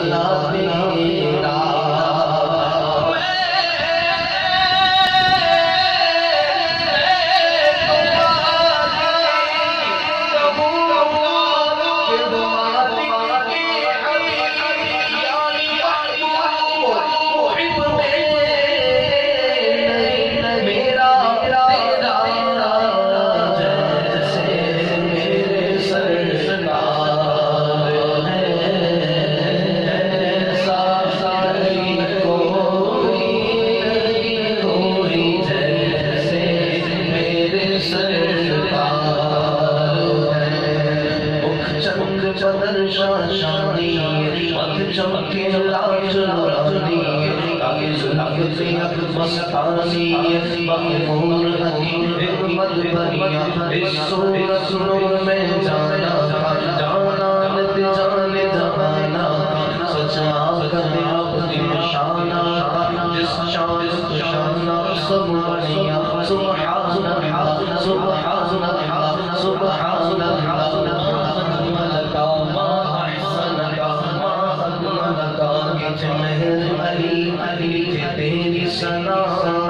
वाला तेरा शानी मत चमके लाज रानी लगते मस्तानी मकबूल हकीम हिकमत भरिया इस सूरत नूर में जाना जाना नित जाने जमाना सचा कर अपनी शाना जिस शान शाना सब बढ़िया सुभान अल्लाह सुभान अल्लाह सुभान अल्लाह मेहर अली अली तेरी सना